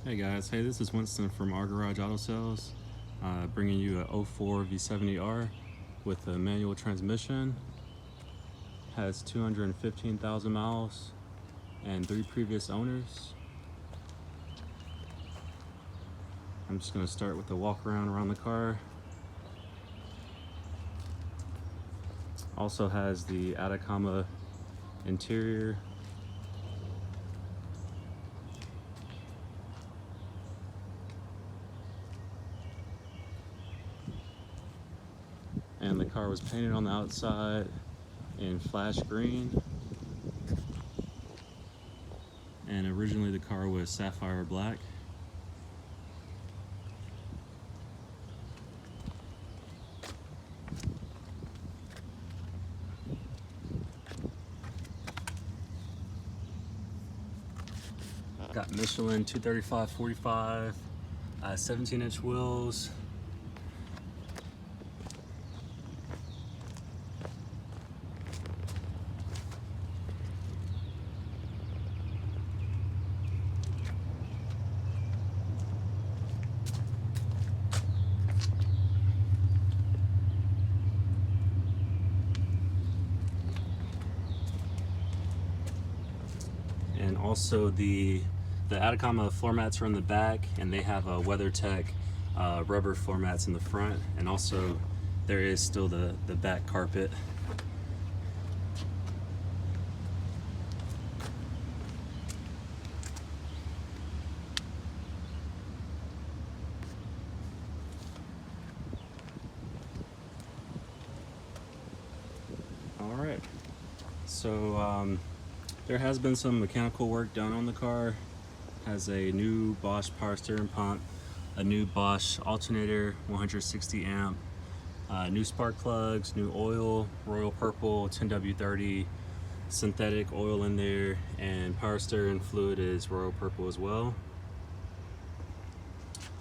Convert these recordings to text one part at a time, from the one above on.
Hey guys, hey, this is Winston from Our Garage Auto Sales, bringing you a '04 V70R with a manual transmission. Has 215,000 miles and 3 previous owners. I'm just going to start with a walk around the car. Also has the Atacama interior. And the car was painted on the outside in flash green. And originally the car was sapphire black. Got Michelin 235/45, 17-inch wheels. And also the Atacama floor mats are in the back, and they have a WeatherTech rubber floor mats in the front, and also there is still the back carpet. All right, so there has been some mechanical work done on the car. Has a new Bosch power steering pump, a new Bosch alternator, 160 amp, new spark plugs, new oil, Royal Purple 10W30 synthetic oil in there, and power steering fluid is Royal Purple as well.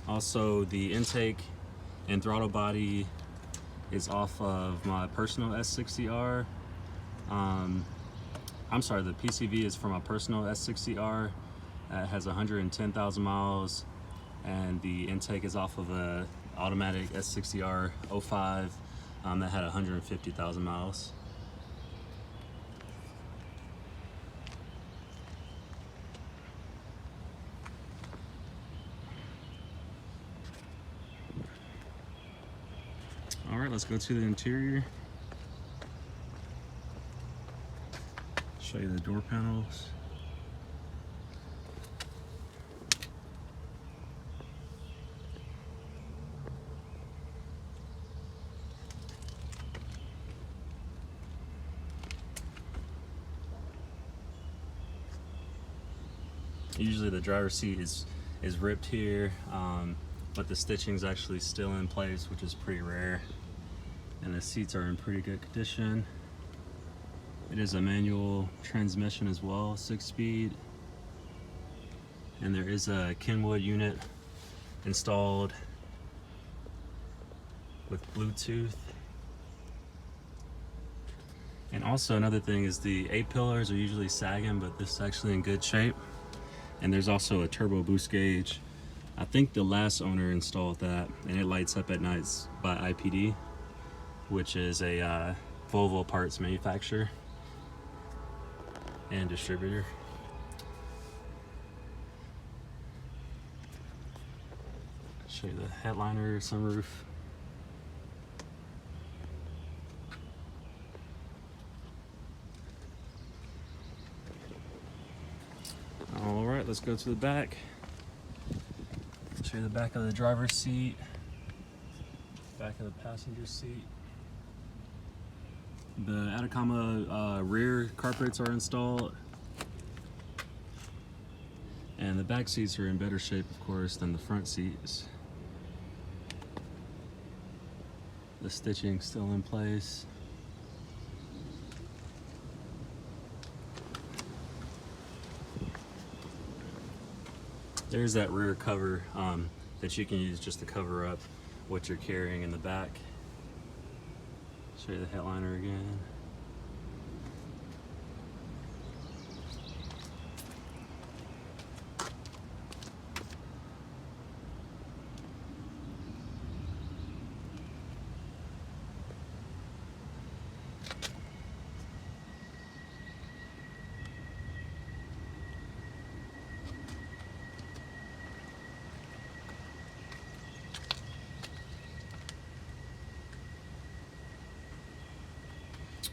Also, the intake and throttle body is off of my personal S60R. I'm sorry, the PCV is for my personal S60R. It has 110,000 miles, and the intake is off of a automatic S60R 05 that had 150,000 miles. All right, let's go to the interior. Show you the door panels. Usually the driver's seat is ripped here, but the stitching is actually still in place, which is pretty rare. And the seats are in pretty good condition. It is a manual transmission as well, 6-speed. And there is a Kenwood unit installed with Bluetooth. And also another thing is the A-pillars are usually sagging, but this is actually in good shape. And there's also a turbo boost gauge. I think the last owner installed that, and it lights up at nights by IPD, which is a Volvo parts manufacturer and distributor. Show you the headliner, sunroof. All right, let's go to the back. Show you the back of the driver's seat, back of the passenger seat. The Atacama rear carpets are installed, and the back seats are in better shape, of course, than the front seats. The stitching still in place. There's that rear cover that you can use just to cover up what you're carrying in the back. Show you the headliner again.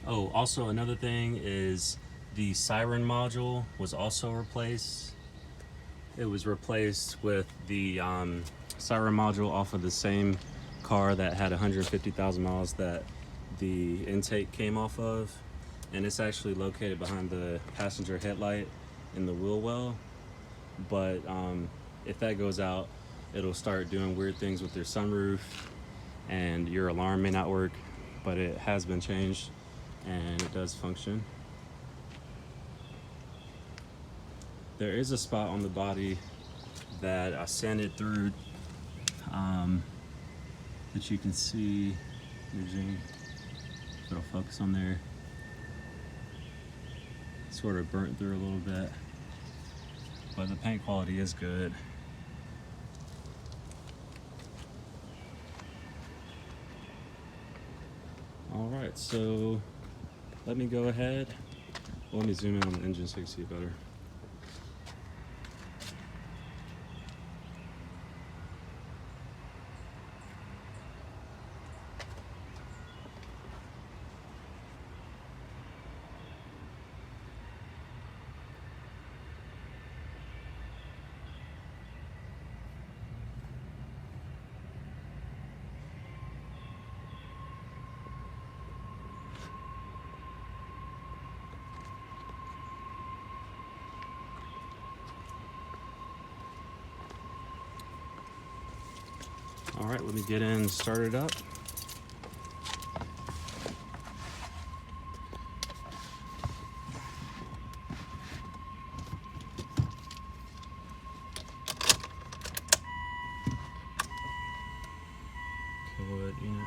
Oh, also another thing is the siren module was also replaced. It was replaced with the siren module off of the same car that had 150,000 miles that the intake came off of, and it's actually located behind the passenger headlight in the wheel well. But if that goes out, it'll start doing weird things with your sunroof, and your alarm may not work, but it has been changed and it does function. There is a spot on the body that I sanded through that you can see. It'll focus on there. Sort of burnt through a little bit, but the paint quality is good. All right, so let me go ahead. Well, let me zoom in on the engine so you can see it better. All right, let me get in and start it up. Kilowatt unit.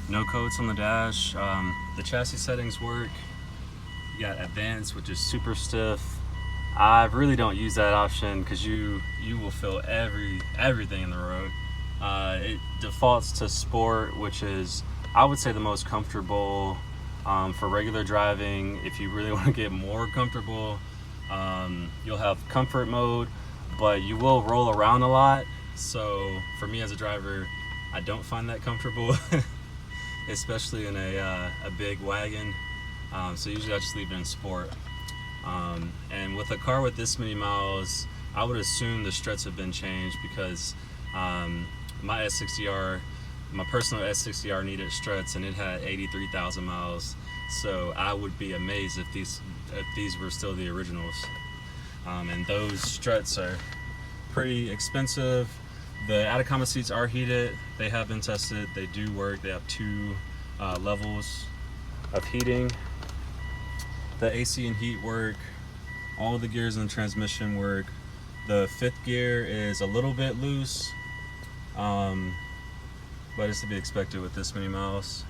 No coats on the dash. The chassis settings work. You got advanced, which is super stiff. I really don't use that option because you will feel everything in the road. It defaults to sport, which is, I would say, the most comfortable for regular driving. If you really want to get more comfortable, you'll have comfort mode, but you will roll around a lot. So for me as a driver, I don't find that comfortable. Especially in a big wagon. So usually I just leave it in sport. And with a car with this many miles, I would assume the struts have been changed because my S60R, my personal S60R needed struts and it had 83,000 miles. So I would be amazed if these were still the originals. And those struts are pretty expensive. The Atacama seats are heated. They have been tested. They do work. They have 2 levels of heating. The AC and heat work. All the gears in the transmission work. The 5th gear is a little bit loose, but it's to be expected with this many miles.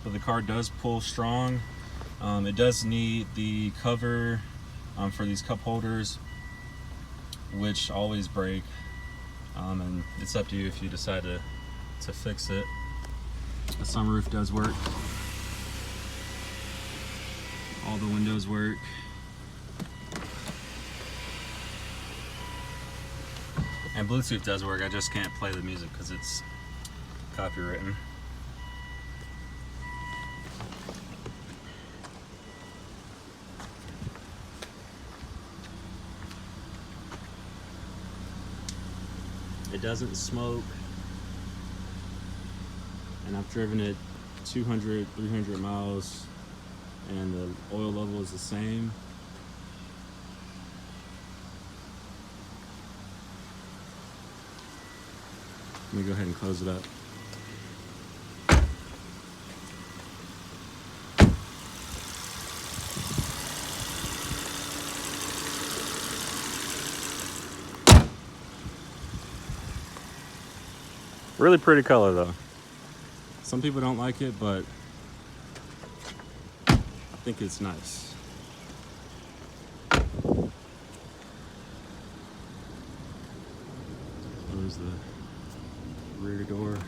But the car does pull strong. It does need the cover for these cup holders, which always break. And it's up to you if you decide to fix it. The sunroof does work. All the windows work. And Bluetooth does work. I just can't play the music because it's copywritten. It doesn't smoke, and I've driven it 200, 300 miles, and the oil level is the same. Let me go ahead and close it up. Really pretty color though. Some people don't like it, but I think it's nice. There's the rear door.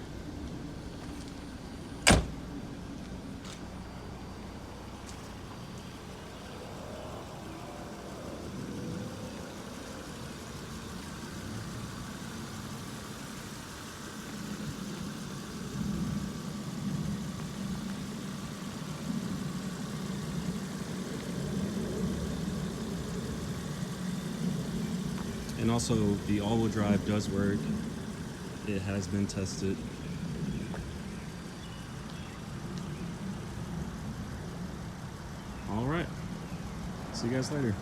And also the all-wheel drive does work. It has been tested. All right, see you guys later.